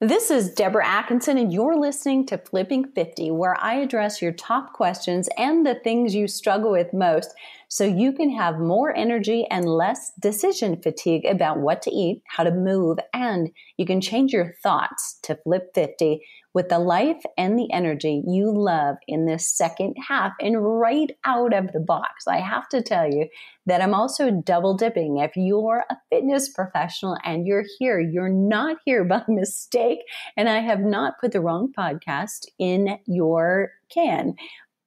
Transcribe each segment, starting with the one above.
This is Deborah Atkinson, and you're listening to Flipping 50, where I address your top questions and the things you struggle with most so you can have more energy and less decision fatigue about what to eat, how to move, and you can change your thoughts to flip 50 with the life and the energy you love in this second half and right out of the box. I have to tell you that I'm also double dipping. If you're a fitness professional and you're here, you're not here by mistake, and I have not put the wrong podcast in your can.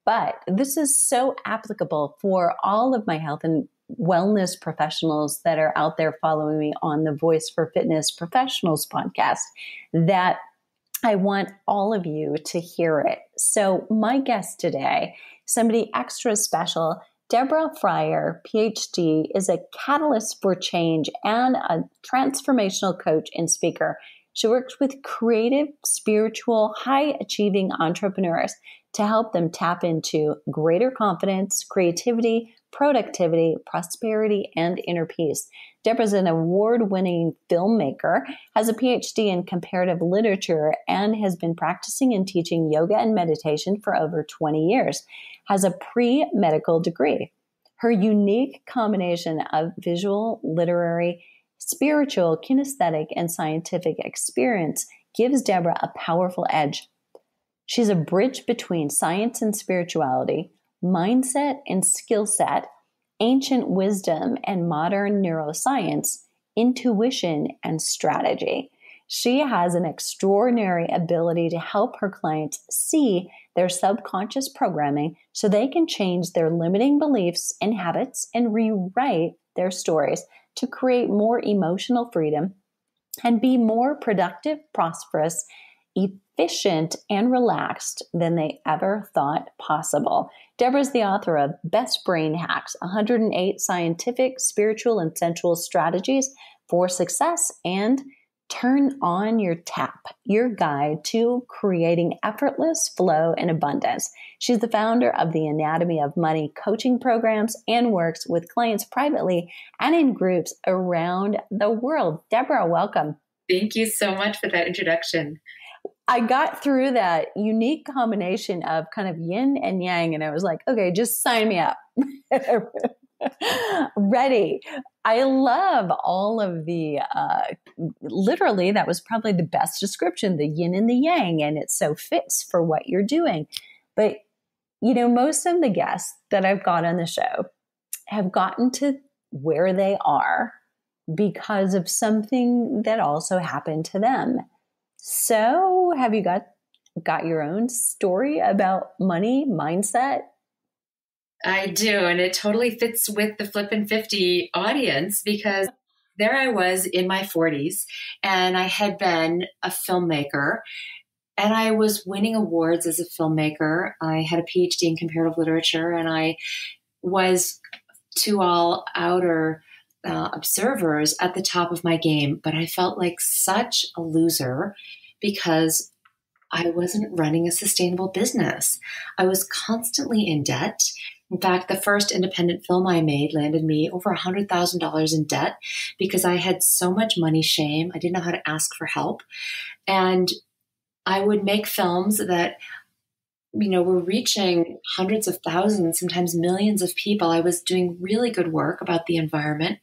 But this is so applicable for all of my health and wellness professionals that are out there following me on the Voice for Fitness Professionals podcast that I want all of you to hear it. So my guest today, somebody extra special, Deborah Fryer, PhD, is a catalyst for change and a transformational coach and speaker. She works with creative, spiritual, high-achieving entrepreneurs to help them tap into greater confidence, creativity, productivity, prosperity, and inner peace. Deborah's an award-winning filmmaker, has a PhD in comparative literature, and has been practicing and teaching yoga and meditation for over 20 years, has a pre-medical degree. Her unique combination of visual, literary, spiritual, kinesthetic, and scientific experience gives Deborah a powerful edge. She's a bridge between science and spirituality, mindset and skill set, ancient wisdom and modern neuroscience, intuition and strategy. She has an extraordinary ability to help her clients see their subconscious programming so they can change their limiting beliefs and habits and rewrite their stories to create more emotional freedom and be more productive, prosperous, efficient, and relaxed than they ever thought possible. Deborah's the author of Best Brain Hacks, 108 Scientific, Spiritual, and Sensual Strategies for Success, and Turn on Your Tap, your guide to creating effortless flow and abundance. She's the founder of the Anatomy of Money coaching programs and works with clients privately and in groups around the world. Deborah, welcome. Thank you so much for that introduction. I got through that unique combination of kind of yin and yang, and I was like, okay, just sign me up. Ready. I love all of the, literally, that was probably the best description, the yin and the yang, and it so fits for what you're doing. But, you know, most of the guests that I've got on the show have gotten to where they are because of something that also happened to them. So have you got your own story about money, mindset? I do, and it totally fits with the Flippin' 50 audience because there I was in my 40s, and I had been a filmmaker, and I was winning awards as a filmmaker. I had a PhD in comparative literature, and I was, to all outer observers, at the top of my game, but I felt like such a loser because I wasn't running a sustainable business. I was constantly in debt. In fact, the first independent film I made landed me over $100,000 in debt because I had so much money shame. I didn't know how to ask for help. And I would make films that, you know, were reaching hundreds of thousands, sometimes millions of people. I was doing really good work about the environment,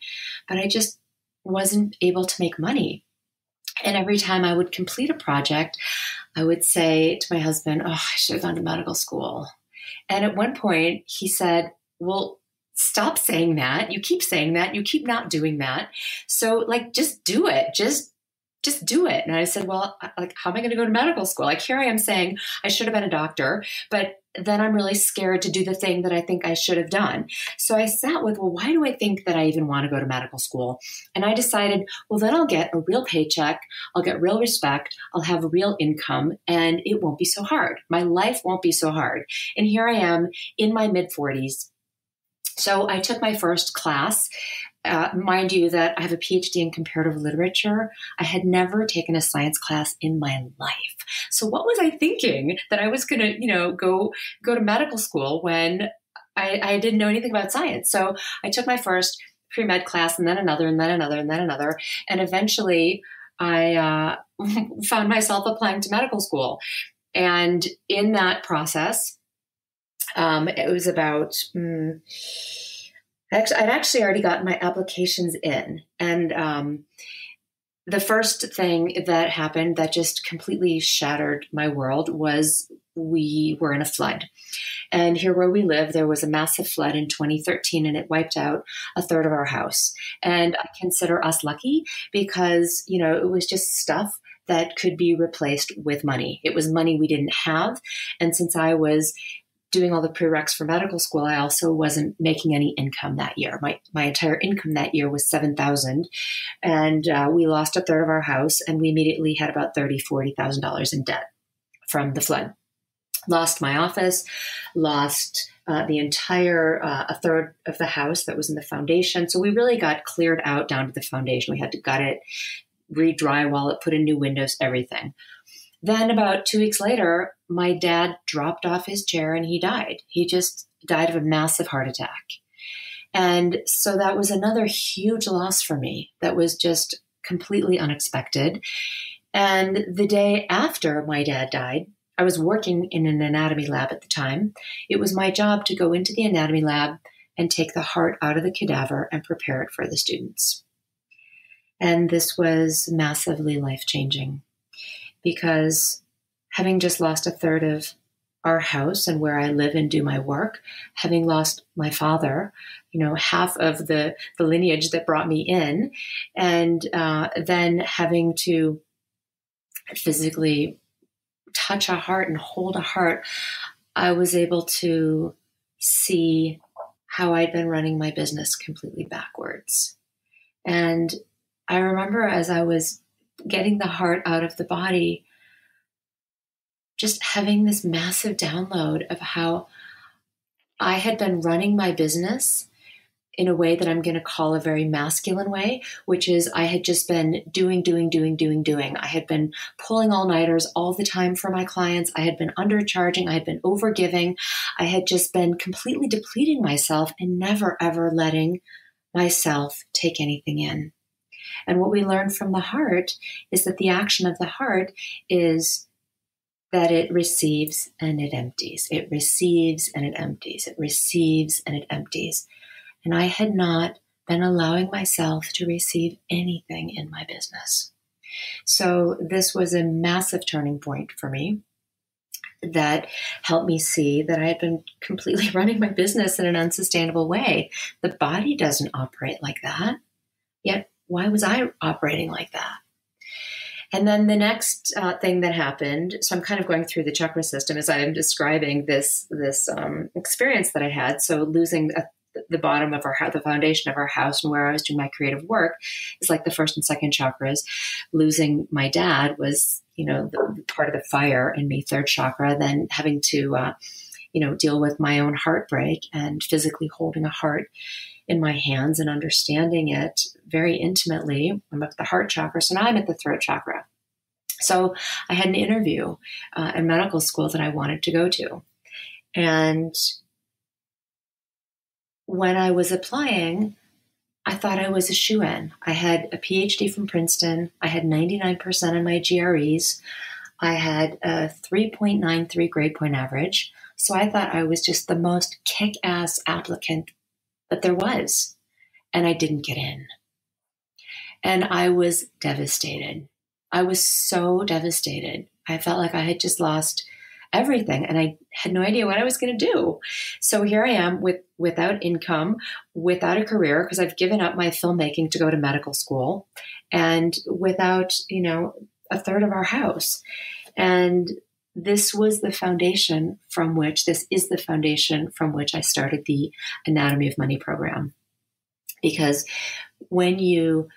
but I just wasn't able to make money. And every time I would complete a project, I would say to my husband, oh, I should have gone to medical school. And at one point he said, well, stop saying that. You keep saying that. You keep not doing that. So like, just do it. Just do it. And I said, well, like, how am I going to go to medical school? Like, here I am saying I should have been a doctor, but then I'm really scared to do the thing that I think I should have done. So I sat with, well, why do I think that I even want to go to medical school? And I decided, well, then I'll get a real paycheck. I'll get real respect. I'll have real income, and it won't be so hard. My life won't be so hard. And here I am in my mid-40s. So I took my first class. Mind you that I have a PhD in comparative literature. I had never taken a science class in my life. So what was I thinking that I was going to, you know, go to medical school when I didn't know anything about science? So I took my first pre-med class and then another and then another and then another. And eventually I found myself applying to medical school. And in that process, it was about, I'd actually already gotten my applications in. And the first thing that happened that just completely shattered my world was we were in a flood. And here where we live, there was a massive flood in 2013, and it wiped out a third of our house. And I consider us lucky because, it was just stuff that could be replaced with money. It was money we didn't have. And since I was doing all the prereqs for medical school, I also wasn't making any income that year. My entire income that year was $7,000, and we lost a third of our house, and we immediately had about $30,000-$40,000 in debt from the flood. Lost my office, lost the entire a third of the house that was in the foundation. So we really got cleared out down to the foundation. We had to gut it, re-drywall it, put in new windows, everything. Then about 2 weeks later, my dad dropped off his chair and he died. He just died of a massive heart attack. And so that was another huge loss for me that was just completely unexpected. And the day after my dad died, I was working in an anatomy lab at the time. It was my job to go into the anatomy lab and take the heart out of the cadaver and prepare it for the students. And this was massively life-changing because having just lost a third of our house and where I live and do my work, having lost my father, half of the lineage that brought me in, and then having to physically touch a heart and hold a heart, I was able to see how I'd been running my business completely backwards. And I remember as I was getting the heart out of the body, just having this massive download of how I had been running my business in a way that I'm going to call a very masculine way, which is I had just been doing. I had been pulling all-nighters all the time for my clients. I had been undercharging. I had been overgiving. I had just been completely depleting myself and never, ever letting myself take anything in. And what we learn from the heart is that the action of the heart is that it receives and it empties. It receives and it empties. It receives and it empties. And I had not been allowing myself to receive anything in my business. So this was a massive turning point for me that helped me see that I had been completely running my business in an unsustainable way. The body doesn't operate like that. Yet, why was I operating like that? And then the next thing that happened, so I'm kind of going through the chakra system as I'm describing this experience that I had. So losing the bottom of the foundation of our house and where I was doing my creative work is like the first and second chakras. Losing my dad was, the part of the fire in me, third chakra. Then having to, deal with my own heartbreak and physically holding a heart in my hands and understanding it very intimately. I'm at the heart chakra, so now I'm at the throat chakra. So I had an interview in medical school that I wanted to go to. And when I was applying, I thought I was a shoo-in. I had a PhD from Princeton. I had 99% on my GREs. I had a 3.93 grade point average. So I thought I was just the most kick-ass applicant that there was. And I didn't get in. And I was devastated. I was so devastated. I felt like I had just lost everything, and I had no idea what I was going to do. So here I am without income, without a career, because I've given up my filmmaking to go to medical school, and without, a third of our house. And this is the foundation from which I started the Anatomy of Money program. Because when you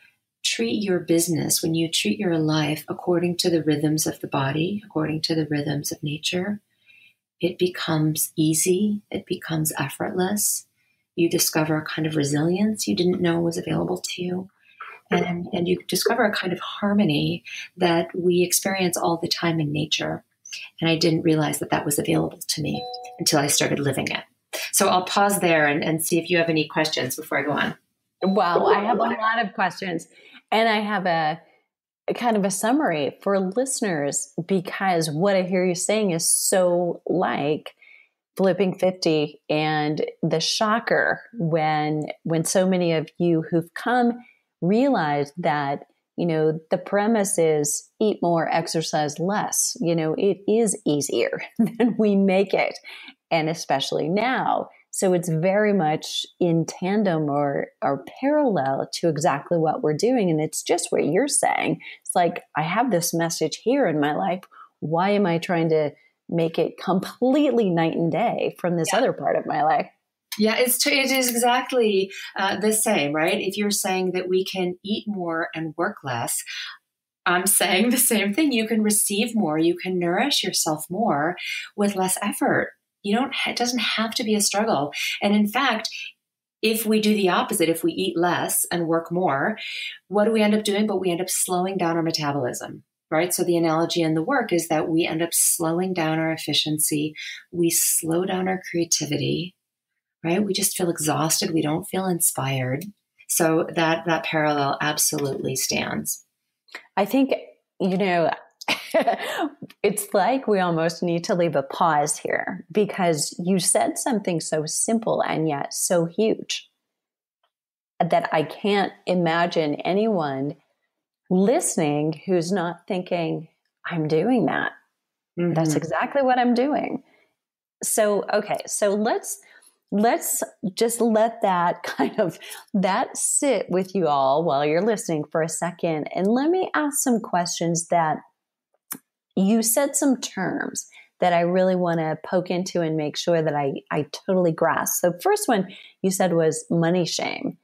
treat your business, when you treat your life according to the rhythms of the body, according to the rhythms of nature, it becomes easy. It becomes effortless. You discover a kind of resilience you didn't know was available to you. And you discover a kind of harmony that we experience all the time in nature. And I didn't realize that was available to me until I started living it. So I'll pause there and see if you have any questions before I go on. Well, I have a lot of questions. And I have kind of a summary for listeners, because what I hear you saying is so like flipping 50 and the shocker when so many of you who've come realize that, the premise is eat more, exercise less. It is easier than we make it. And especially now. So it's very much in tandem or parallel to exactly what we're doing. And it's just what you're saying. It's like, I have this message here in my life. Why am I trying to make it completely night and day from this other part of my life? Yeah, it is exactly the same, right? If you're saying that we can eat more and work less, I'm saying the same thing. You can receive more, you can nourish yourself more with less effort. It doesn't have to be a struggle. And in fact, if we do the opposite, if we eat less and work more, what do we end up doing? But we end up slowing down our metabolism, right? So the analogy in the work is that we end up slowing down our efficiency. We slow down our creativity, right? We just feel exhausted. We don't feel inspired. So that parallel absolutely stands. I think, it's like we almost need to leave a pause here, because you said something so simple and yet so huge that I can't imagine anyone listening who's not thinking, I'm doing that. Mm-hmm. That's exactly what I'm doing. So, okay. So let's just let that sit with you all while you're listening for a second. And let me ask some questions that you said, some terms that I really want to poke into and make sure that I totally grasp. So first one you said was money shame,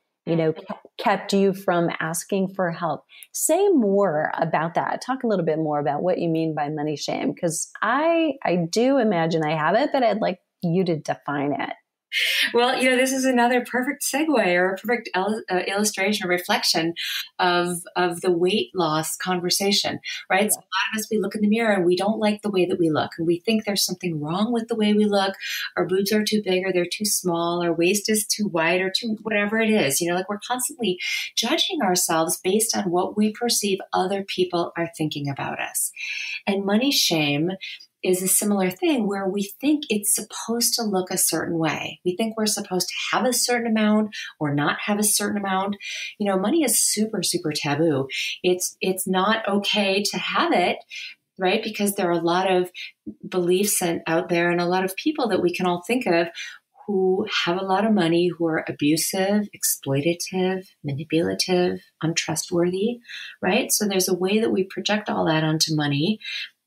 kept you from asking for help. Say more about that. Talk a little bit more about what you mean by money shame, because I do imagine I have it, but I'd like you to define it. Well, this is another perfect segue or a perfect illustration or reflection of the weight loss conversation, right? Yeah. So a lot of us, we look in the mirror and we don't like the way that we look, and we think there's something wrong with the way we look. Our boobs are too big, or they're too small, our waist is too wide, or too whatever it is. Like we're constantly judging ourselves based on what we perceive other people are thinking about us. And money shame is a similar thing, where we think it's supposed to look a certain way. We think we're supposed to have a certain amount or not have a certain amount. Money is super, super taboo. It's not okay to have it, right? Because there are a lot of beliefs out there and a lot of people that we can all think of who have a lot of money, who are abusive, exploitative, manipulative, untrustworthy, right? So there's a way that we project all that onto money.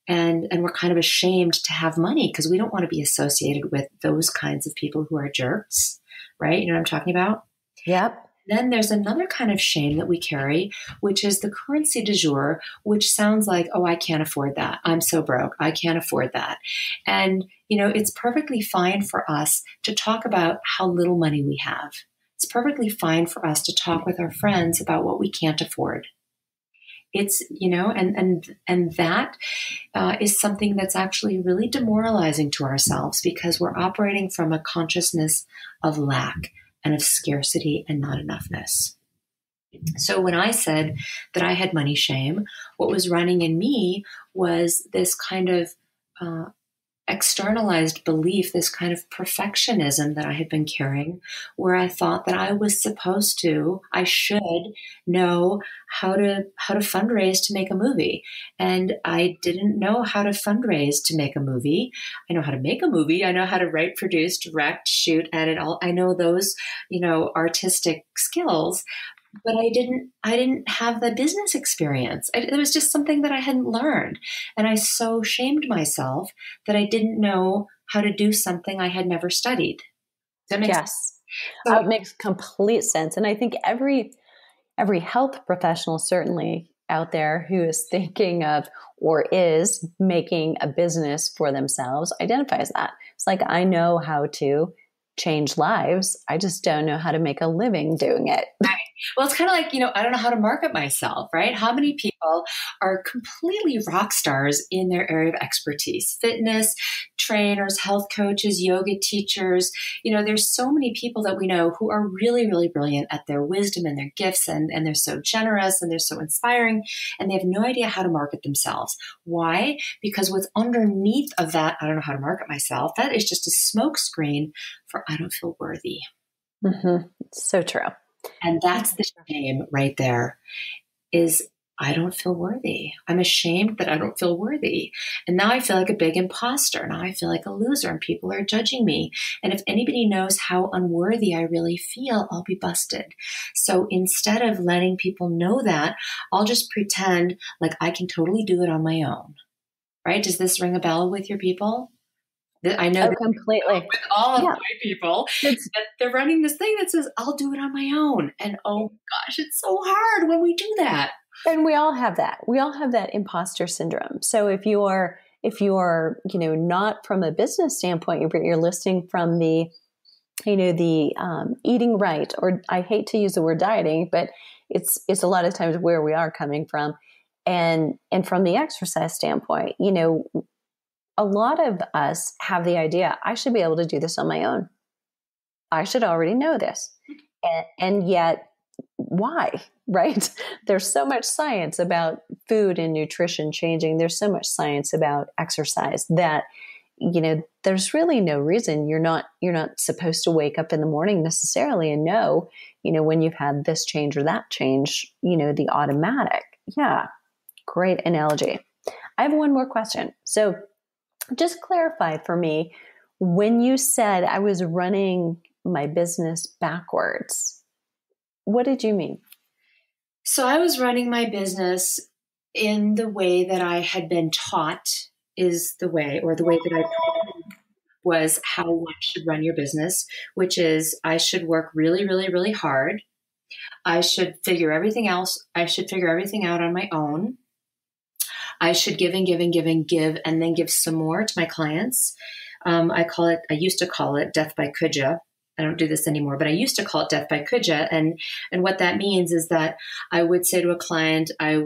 And we're kind of ashamed to have money because we don't want to be associated with those kinds of people who are jerks, right? You know what I'm talking about? Yep. Then there's another kind of shame that we carry, which is the currency du jour, which sounds like, oh, I can't afford that. I'm so broke. I can't afford that. And, it's perfectly fine for us to talk about how little money we have. It's perfectly fine for us to talk with our friends about what we can't afford. It's, and that is something that's actually really demoralizing to ourselves, because we're operating from a consciousness of lack and of scarcity and not enoughness. So when I said that I had money shame, what was running in me was this kind of externalized belief, this kind of perfectionism that I had been carrying, where I thought that I should know how to fundraise to make a movie. And I didn't know how to fundraise to make a movie. I know how to make a movie. I know how to write, produce, direct, shoot, edit, all. I know those, artistic skills. But I didn't have the business experience. It was just something that I hadn't learned. And I so shamed myself that I didn't know how to do something I had never studied. Does that make sense? So, it makes complete sense. And I think every health professional certainly out there who is thinking of or is making a business for themselves identifies that. It's like, I know how to change lives. I just don't know how to make a living doing it. Well, it's kind of like, I don't know how to market myself, right? How many people are completely rock stars in their area of expertise? Fitness trainers, health coaches, yoga teachers. There's so many people that we know who are really, really brilliant at their wisdom and their gifts, and they're so generous and they're so inspiring, and they have no idea how to market themselves. Why? Because what's underneath of that, I don't know how to market myself, that is just a smoke screen for I don't feel worthy. Mm-hmm. So true. And that's the shame right there, is I don't feel worthy. I'm ashamed that I don't feel worthy. And now I feel like a big imposter. Now I feel like a loser and people are judging me. And if anybody knows how unworthy I really feel, I'll be busted. So instead of letting people know that, I'll just pretend like I can totally do it on my own. Right? Does this ring a bell with your people? I know completely with all of my people, that they're running this thing that says, I'll do it on my own. And oh gosh, it's so hard when we do that. And we all have that. We all have that imposter syndrome. So if you are, not from a business standpoint, you're listening from the eating right, or I hate to use the word dieting, but it's a lot of times where we are coming from. And from the exercise standpoint, a lot of us have the idea, I should be able to do this on my own. I should already know this. And yet, why? Right? There's so much science about food and nutrition changing. There's so much science about exercise that, there's really no reason you're not supposed to wake up in the morning necessarily and know, when you've had this change or that change, the automatic. Yeah. Great analogy. I have one more question. So just clarify for me, when you said I was running my business backwards, what did you mean? So I was running my business in the way that I had been taught is the way, or the way that I was how one should run your business, which is I should work really, really, really hard. I should figure everything out on my own. I should give and give and give and give, and then give some more to my clients. I used to call it death by kuja. I don't do this anymore, but I used to call it death by kuja. And what that means is that I would say to a client, I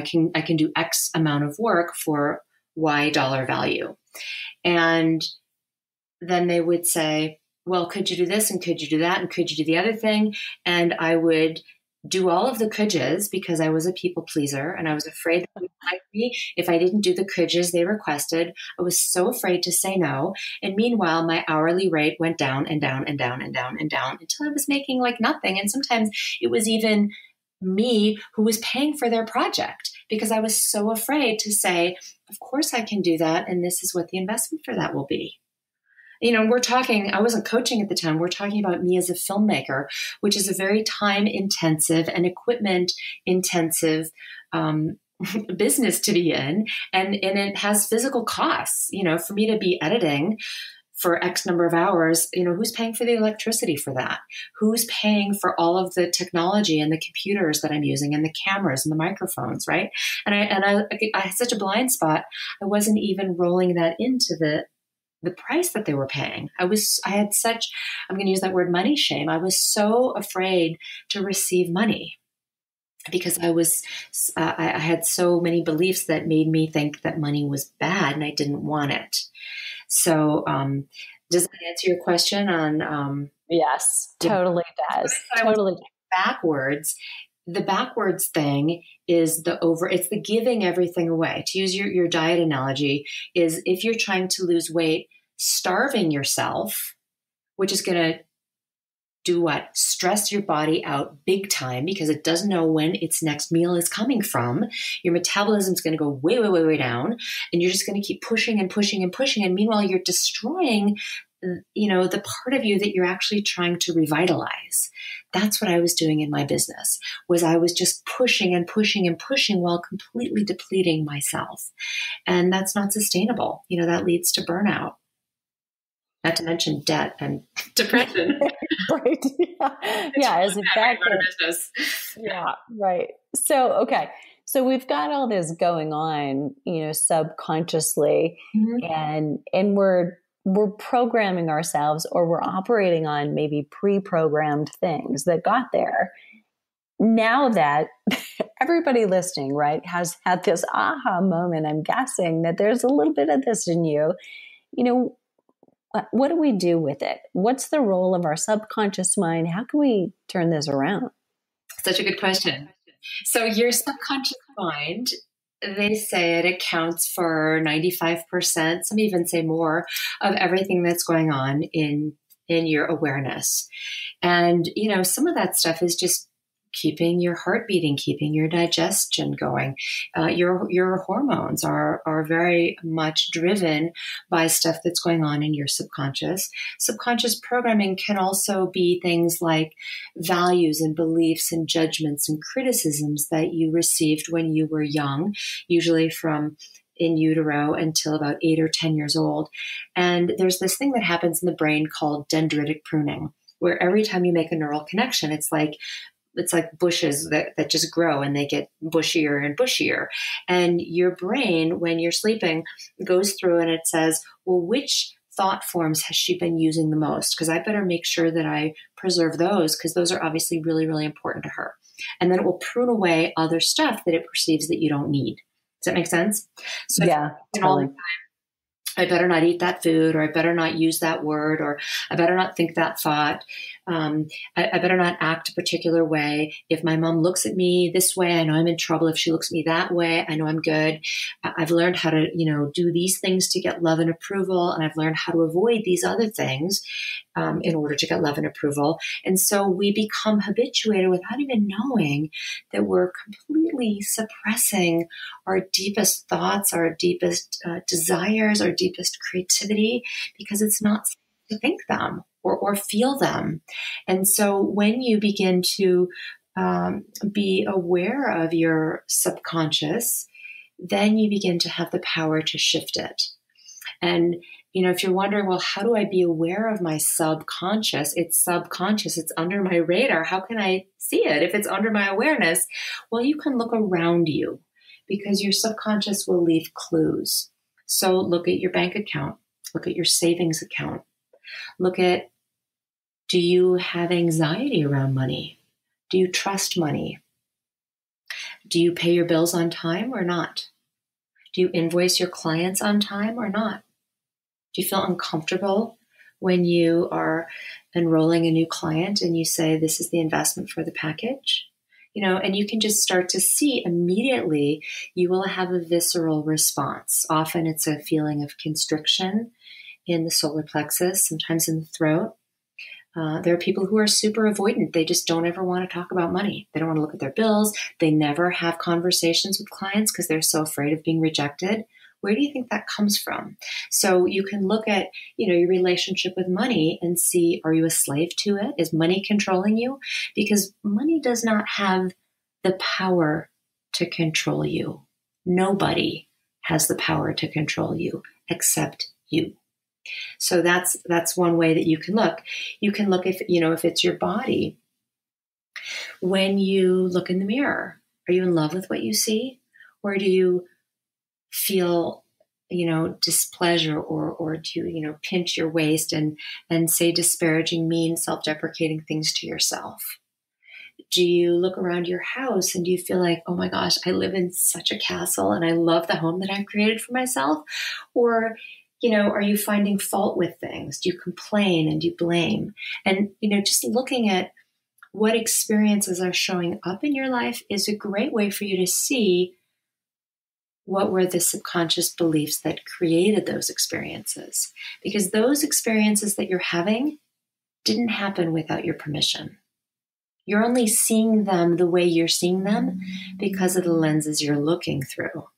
can do X amount of work for Y dollar value. And then they would say, well, could you do this? And could you do that? And could you do the other thing? And I would do all of the kujas because I was a people pleaser and I was afraid that they would like me if I didn't do the kujas they requested. I was so afraid to say no. And meanwhile, my hourly rate went down and down and down and down and down until I was making like nothing. And sometimes it was even me who was paying for their project because I was so afraid to say, of course I can do that. And this is what the investment for that will be. I wasn't coaching at the time. We're talking about me as a filmmaker, which is a very time intensive and equipment intensive business to be in. And it has physical costs, for me to be editing for X number of hours, who's paying for the electricity for that? Who's paying for all of the technology and the computers that I'm using and the cameras and the microphones, right? And I had such a blind spot. I wasn't even rolling that into the price that they were paying. I'm going to use that word, money shame. I was so afraid to receive money because I had so many beliefs that made me think that money was bad and I didn't want it. So, does that answer your question on, yes, totally does. Totally. Backwards. The backwards thing is it's the giving everything away. To use your diet analogy, is if you're trying to lose weight, starving yourself, which is going to do what? Stress your body out big time because it doesn't know when its next meal is coming from. Your metabolism is going to go way, way, way, way down. And you're just going to keep pushing and pushing and pushing. And meanwhile, you're destroying the part of you that you're actually trying to revitalize. That's what I was doing in my business, was I was just pushing and pushing and pushing while completely depleting myself. And that's not sustainable. That leads to burnout. Not to mention debt and depression. Right. Yeah. As a business. Yeah. Right. So, okay. So we've got all this going on, subconsciously, and we're programming ourselves, or we're operating on maybe pre-programmed things that got there. Now that everybody listening, right, has had this aha moment, I'm guessing that there's a little bit of this in you, what do we do with it? What's the role of our subconscious mind? How can we turn this around? Such a good question. So your subconscious mind, they say it accounts for 95%, some even say more, of everything that's going on in your awareness. And, some of that stuff is just keeping your heart beating, keeping your digestion going. Your hormones are very much driven by stuff that's going on in your subconscious. Subconscious programming can also be things like values and beliefs and judgments and criticisms that you received when you were young, usually from in utero until about 8 or 10 years old. And there's this thing that happens in the brain called dendritic pruning, where every time you make a neural connection, it's like bushes that just grow, and they get bushier and bushier. And your brain, when you're sleeping, goes through and it says, well, which thought forms has she been using the most? Because I better make sure that I preserve those, because those are obviously really, really important to her. And then it will prune away other stuff that it perceives that you don't need. Does that make sense? So yeah, totally. I better not eat that food, or I better not use that word, or I better not think that thought. I better not act a particular way. If my mom looks at me this way, I know I'm in trouble. If she looks at me that way, I know I'm good. I've learned how to, do these things to get love and approval. And I've learned how to avoid these other things in order to get love and approval. And so we become habituated without even knowing that we're completely suppressing our deepest thoughts, our deepest desires, our deepest creativity, because it's not safe to think them or feel them. And so when you begin to be aware of your subconscious, then you begin to have the power to shift it. And, if you're wondering, well, how do I be aware of my subconscious? It's subconscious. It's under my radar. How can I see it if it's under my awareness? Well, you can look around you, because your subconscious will leave clues. So look at your bank account. Look at your savings account. Look at, do you have anxiety around money? Do you trust money? Do you pay your bills on time or not? Do you invoice your clients on time or not? Do you feel uncomfortable when you are enrolling a new client and you say, this is the investment for the package? And you can just start to see immediately, you will have a visceral response. Often it's a feeling of constriction in the solar plexus, sometimes in the throat. There are people who are super avoidant. They just don't ever want to talk about money. They don't want to look at their bills. They never have conversations with clients because they're so afraid of being rejected. Where do you think that comes from? So you can look at, your relationship with money and see, are you a slave to it? Is money controlling you? Because money does not have the power to control you. Nobody has the power to control you except you. So that's one way that you can look. You can look if it's your body. When you look in the mirror, are you in love with what you see? Or do you feel, displeasure, or do you, pinch your waist and say disparaging, mean, self-deprecating things to yourself? Do you look around your house and do you feel like, oh my gosh, I live in such a castle and I love the home that I've created for myself? Or are you finding fault with things? Do you complain and do you blame? And, just looking at what experiences are showing up in your life is a great way for you to see what were the subconscious beliefs that created those experiences. Because those experiences that you're having didn't happen without your permission. You're only seeing them the way you're seeing them because of the lenses you're looking through.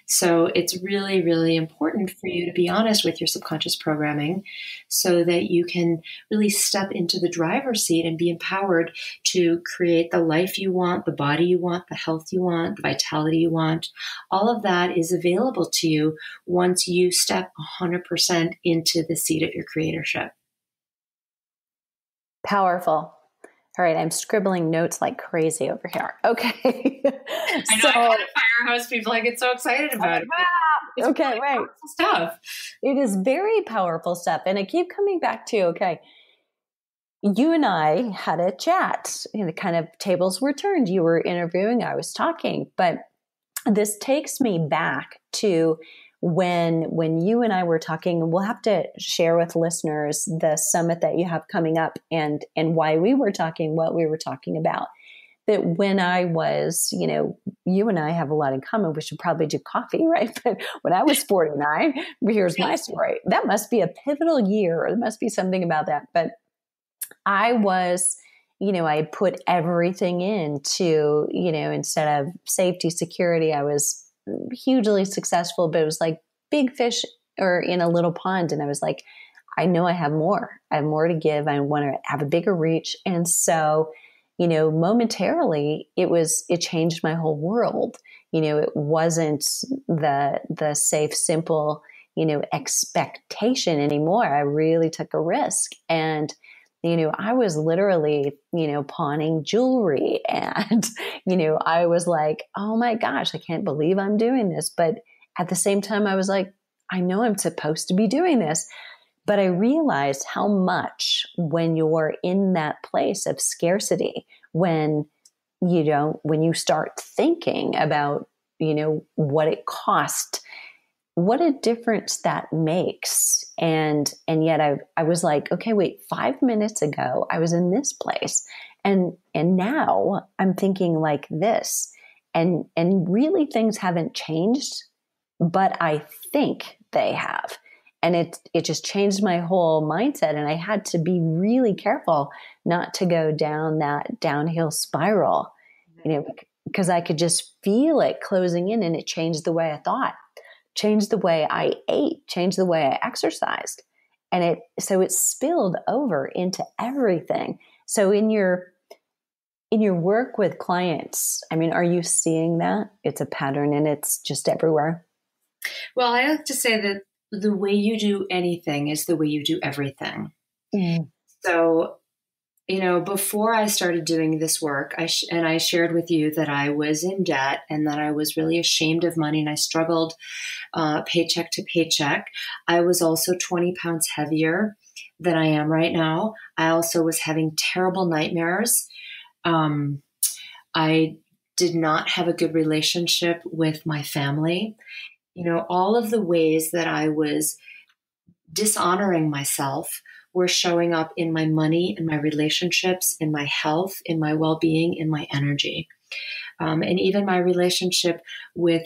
So it's really, really important for you to be honest with your subconscious programming so that you can really step into the driver's seat and be empowered to create the life you want, the body you want, the health you want, the vitality you want. All of that is available to you once you step 100% into the seat of your creatorship. Powerful. All right, I'm scribbling notes like crazy over here. Okay. I know I had a fire hose. People, I get so excited about it. It's Okay, really right. powerful stuff. It is very powerful stuff. And I keep coming back to, okay, you and I had a chat, kind of tables were turned. You were interviewing, I was talking, but this takes me back to when you and I were talking, and we'll have to share with listeners the summit that you have coming up and why we were talking, what we were talking about. That when I was, you and I have a lot in common. We should probably do coffee, right? But when I was 49, here's my story. That must be a pivotal year. There must be something about that. But I was, I put everything into, instead of safety, security, I was hugely successful, but it was like big fish or in a little pond. And I was like, I know I have more. I have more to give. I want to have a bigger reach. And so, momentarily it changed my whole world. It wasn't the safe, simple, expectation anymore. I really took a risk. And I was literally, pawning jewelry and, I was like, oh my gosh, I can't believe I'm doing this. But at the same time, I was like, I know I'm supposed to be doing this. But I realized how much when you're in that place of scarcity, when you start thinking about, what it cost, what a difference that makes. And yet I was like, okay, wait, 5 minutes ago, I was in this place. And now I'm thinking like this. And really things haven't changed, but I think they have. And it just changed my whole mindset. And I had to be really careful not to go down that downhill spiral, because I could just feel it closing in, and it changed the way I thought, changed the way I ate, changed the way I exercised. And it spilled over into everything. So in your work with clients, I mean, are you seeing that? It's a pattern and it's just everywhere. Well, I like to say that the way you do anything is the way you do everything. Mm. So, before I started doing this work, I shared with you that I was in debt and that I was really ashamed of money, and I struggled paycheck to paycheck. I was also 20 pounds heavier than I am right now. I also was having terrible nightmares. I did not have a good relationship with my family. All of the ways that I was dishonoring myself were showing up in my money, in my relationships, in my health, in my well-being, in my energy. And even my relationship with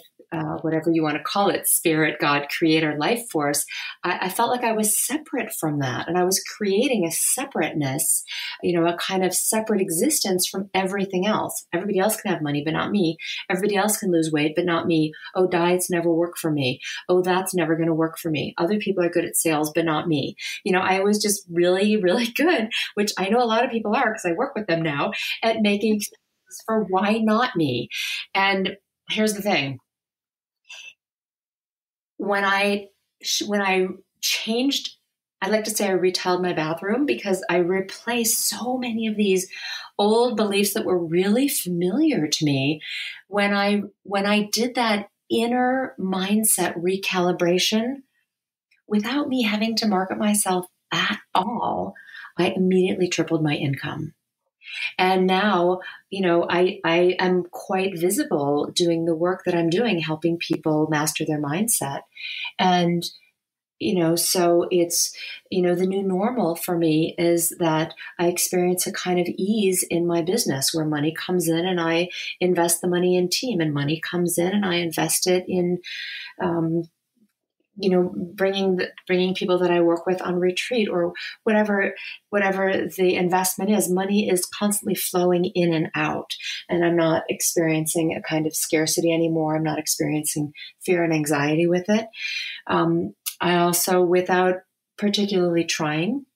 whatever you want to call it, spirit, God, creator, life force, I felt like I was separate from that. And I was creating a separateness, a kind of separate existence from everything else. Everybody else can have money, but not me. Everybody else can lose weight, but not me. Oh, diets never work for me. Oh, that's never going to work for me. Other people are good at sales, but not me. I was just really, really good, which I know a lot of people are because I work with them now, at making excuses for why not me. And here's the thing. When I changed, I'd like to say I retiled my bathroom, because I replaced so many of these old beliefs that were really familiar to me. When I did that inner mindset recalibration, without me having to market myself at all, I immediately tripled my income. And now, I am quite visible doing the work that I'm doing, helping people master their mindset. And, so it's, the new normal for me is that I experience a kind of ease in my business where money comes in and I invest the money in team, and money comes in and I invest it in, bringing people that I work with on retreat, or whatever the investment is. Money is constantly flowing in and out, and I'm not experiencing a kind of scarcity anymore. I'm not experiencing fear and anxiety with it. I also, without particularly trying,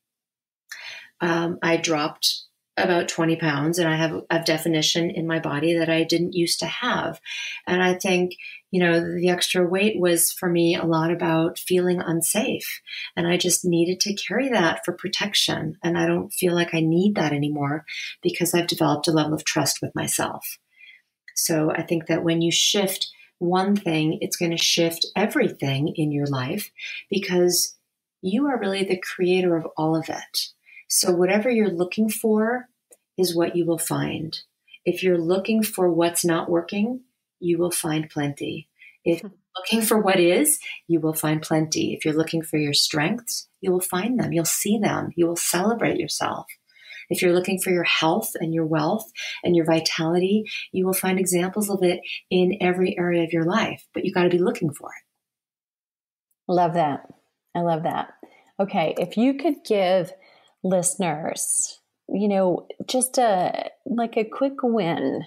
I dropped about 20 pounds, and I have a definition in my body that I didn't used to have. And I think, the extra weight was for me a lot about feeling unsafe. And I just needed to carry that for protection. And I don't feel like I need that anymore, because I've developed a level of trust with myself. So I think that when you shift one thing, it's going to shift everything in your life because you are really the creator of all of it. So whatever you're looking for is what you will find. If you're looking for what's not working, you will find plenty. If you're looking for what is, you will find plenty. If you're looking for your strengths, you will find them. You'll see them. You will celebrate yourself. If you're looking for your health and your wealth and your vitality, you will find examples of it in every area of your life, but you got to be looking for it. Love that. I love that. Okay. If you could give listeners, just a quick win,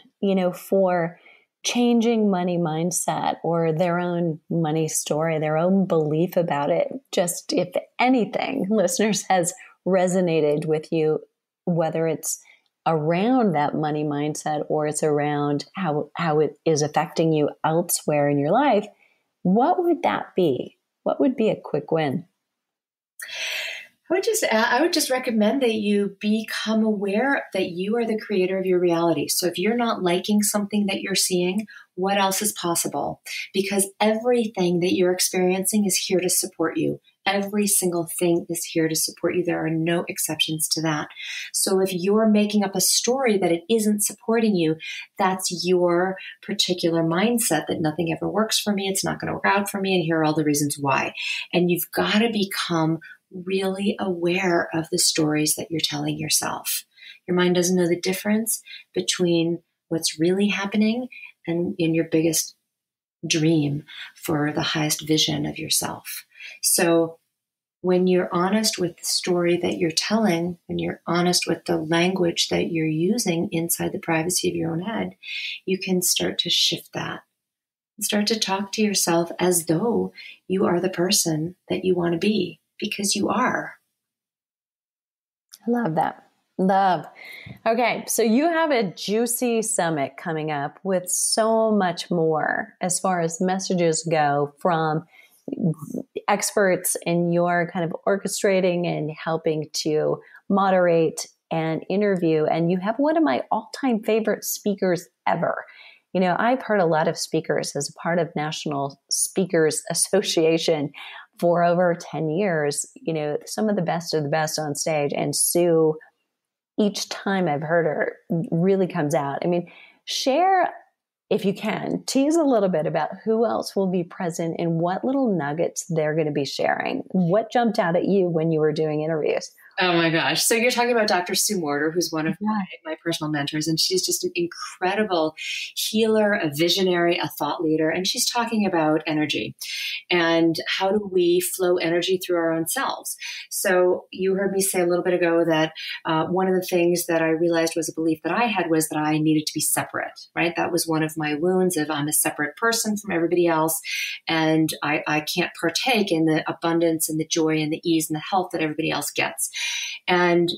for changing money mindset or their own money story, their own belief about it, just if anything, listeners, has resonated with you, whether it's around that money mindset or it's around how it is affecting you elsewhere in your life, what would that be? What would be a quick win? I would just recommend that you become aware that you are the creator of your reality. So if you're not liking something that you're seeing, what else is possible? Because everything that you're experiencing is here to support you. Every single thing is here to support you. There are no exceptions to that. So if you're making up a story that it isn't supporting you, that's your particular mindset that nothing ever works for me. It's not going to work out for me. And here are all the reasons why. And you've got to become really aware of the stories that you're telling yourself. Your mind doesn't know the difference between what's really happening and in your biggest dream for the highest vision of yourself. So when you're honest with the story that you're telling, when you're honest with the language that you're using inside the privacy of your own head, you can start to shift that and start to talk to yourself as though you are the person that you want to be. Because you are. I love that. Love. Okay. So you have a juicy summit coming up with so much more as far as messages go from experts in your kind of orchestrating and helping to moderate and interview. And you have one of my all-time favorite speakers ever. I've heard a lot of speakers as a part of National Speakers Association for over 10 years, some of the best on stage. And Sue, each time I've heard her, really comes out. I mean, share, if you can, tease a little bit about who else will be present and what little nuggets they're going to be sharing. What jumped out at you when you were doing interviews? Oh my gosh. So you're talking about Dr. Sue Morter, who's one of my personal mentors, and she's just an incredible healer, a visionary, a thought leader. And she's talking about energy and how do we flow energy through our own selves. So you heard me say a little bit ago that one of the things that I realized was a belief that I had was that I needed to be separate, right? That was one of my wounds of I'm a separate person from everybody else. And I can't partake in the abundance and the joy and the ease and the health that everybody else gets. And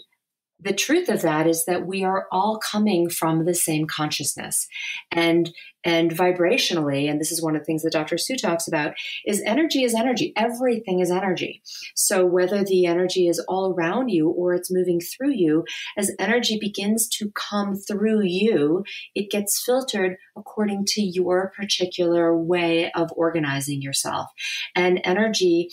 the truth of that is that we are all coming from the same consciousness and vibrationally. And this is one of the things that Dr. Sue talks about is energy is energy. Everything is energy. So whether the energy is all around you or it's moving through you, as energy begins to come through you, it gets filtered according to your particular way of organizing yourself. And energy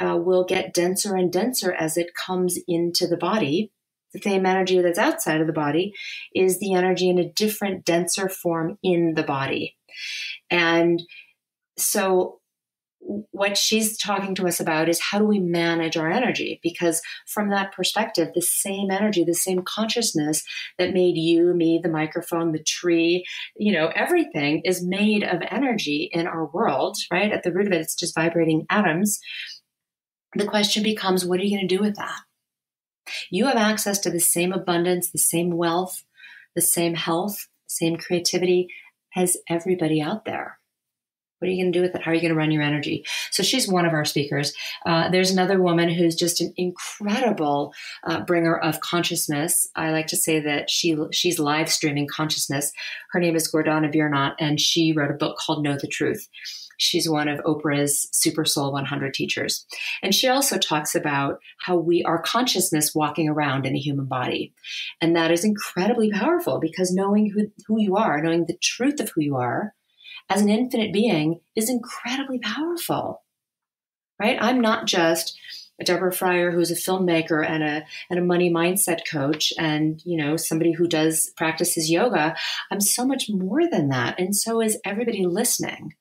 will get denser and denser as it comes into the body. The same energy that's outside of the body is the energy in a different, denser form in the body. And so what she's talking to us about is how do we manage our energy? Because from that perspective, the same energy, the same consciousness that made you, me, the microphone, the tree, everything is made of energy in our world, right? At the root of it, it's just vibrating atoms. The question becomes, what are you going to do with that? You have access to the same abundance, the same wealth, the same health, the same creativity as everybody out there. What are you going to do with it? How are you going to run your energy? So she's one of our speakers. There's another woman who's just an incredible bringer of consciousness. I like to say that she's live streaming consciousness. Her name is Gordana Biernat, and she wrote a book called Know the Truth. She's one of Oprah's Super Soul 100 teachers. And she also talks about how we are consciousness walking around in a human body. And that is incredibly powerful because knowing who you are, knowing the truth of who you are, as an infinite being is incredibly powerful, right? I'm not just Deborah Fryer, who's a filmmaker and a money mindset coach, and somebody who practices yoga. I'm so much more than that, and so is everybody listening.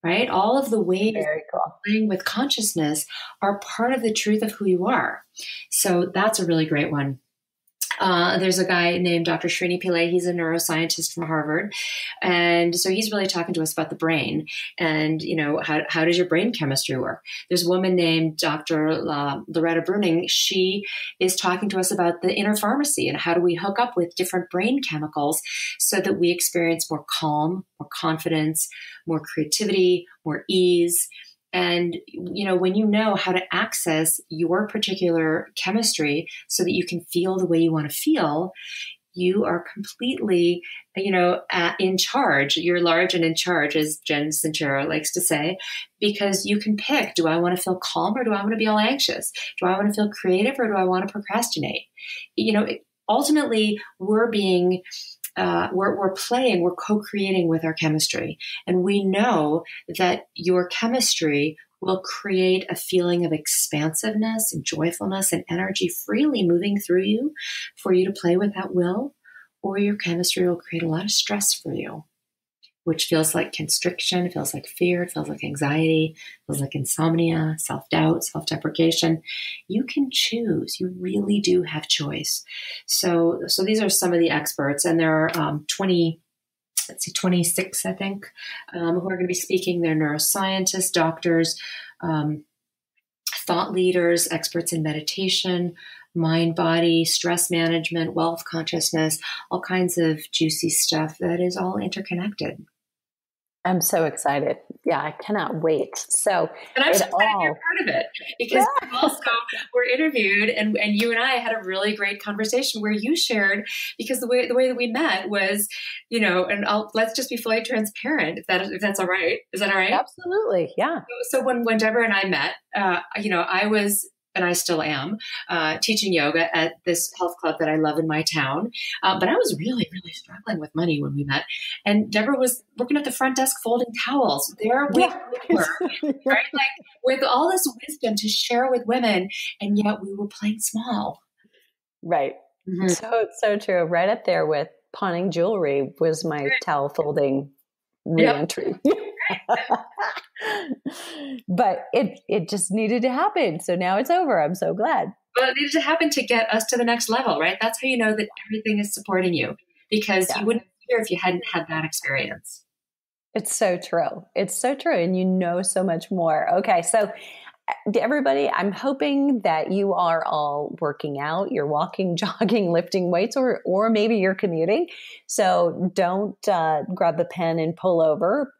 Right? All of the ways Very cool. playing with consciousness are part of the truth of who you are. So that's a really great one. There's a guy named Dr. Srini Pillai. He's a neuroscientist from Harvard. And so he's really talking to us about the brain and, how does your brain chemistry work? There's a woman named Dr. Loretta Bruning. She is talking to us about the inner pharmacy and how do we hook up with different brain chemicals so that we experience more calm, more confidence, more creativity, more ease. And, when you know how to access your particular chemistry so that you can feel the way you want to feel, you are completely, in charge. You're large and in charge, as Jen Sincero likes to say, because you can pick, do I want to feel calm or do I want to be all anxious? Do I want to feel creative or do I want to procrastinate? Ultimately, we're being we're playing, we're co-creating with our chemistry. And we know that your chemistry will create a feeling of expansiveness and joyfulness and energy freely moving through you for you to play with at will, or your chemistry will create a lot of stress for you, which feels like constriction, feels like fear, feels like anxiety, feels like insomnia, self-doubt, self-deprecation. You can choose. You really do have choice. So these are some of the experts, and there are 26, I think, who are going to be speaking. They're neuroscientists, doctors, thought leaders, experts in meditation, mind, body, stress management, wealth consciousness, all kinds of juicy stuff that is all interconnected. I'm so excited. Yeah, I cannot wait. So, and I'm so excited to be a part of it because you also were interviewed, and you and I had a really great conversation where you shared, because the way that we met was, and let's just be fully transparent if that's all right. Is that all right? Absolutely. Yeah. So when Deborah and I met, I was, and I still am, teaching yoga at this health club that I love in my town. But I was really, really struggling with money when we met. And Deborah was working at the front desk folding towels. There we were, right? Like with all this wisdom to share with women, and yet we were playing small. Right. Mm-hmm. So true. Right up there with pawning jewelry was my towel folding reentry. Yep. But it just needed to happen. So now it's over. I'm so glad. Well, it needed to happen to get us to the next level, right? That's how you know that everything is supporting you, because you wouldn't be here if you hadn't had that experience. It's so true. It's so true. And so much more. Okay. So everybody, I'm hoping that you are all working out, you're walking, jogging, lifting weights, or maybe you're commuting. So don't grab the pen and pull over.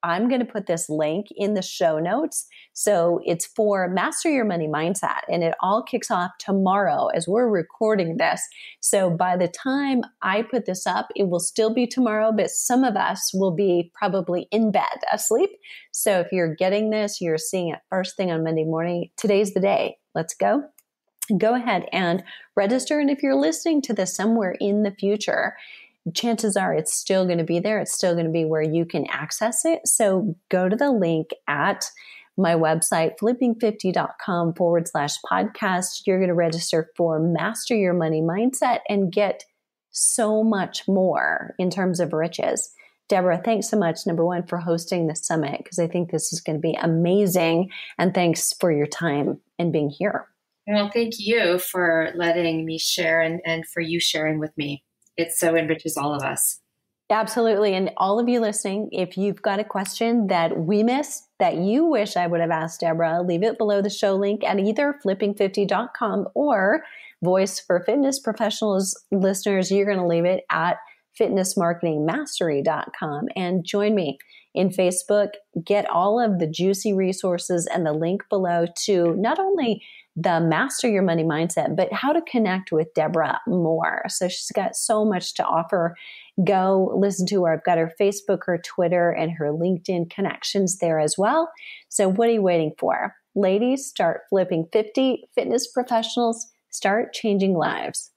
I'm going to put this link in the show notes. So it's for Master Your Money Mindset, and it all kicks off tomorrow as we're recording this. So by the time I put this up, it will still be tomorrow, but some of us will be probably in bed asleep. So if you're getting this, you're seeing it first thing on Monday morning, today's the day. Let's go. Go ahead and register. And if you're listening to this somewhere in the future, chances are it's still going to be there. It's still going to be where you can access it. So go to the link at my website, flipping50.com/podcast. You're going to register for Master Your Money Mindset and get so much more in terms of riches. Deborah, thanks so much, number one, for hosting the summit, because I think this is going to be amazing. And thanks for your time and being here. Well, thank you for letting me share and for you sharing with me. It so enriches all of us. Absolutely. And all of you listening, if you've got a question that we missed that you wish I would have asked Deborah, leave it below the show link at either flipping50.com or Voice for Fitness Professionals listeners. You're going to leave it at fitnessmarketingmastery.com and join me in Facebook. Get all of the juicy resources and the link below to not only the Master Your Money Mindset, but how to connect with Deborah more. So she's got so much to offer. Go listen to her. I've got her Facebook, her Twitter, and her LinkedIn connections there as well. So what are you waiting for? Ladies, start flipping 50. Fitness professionals, start changing lives.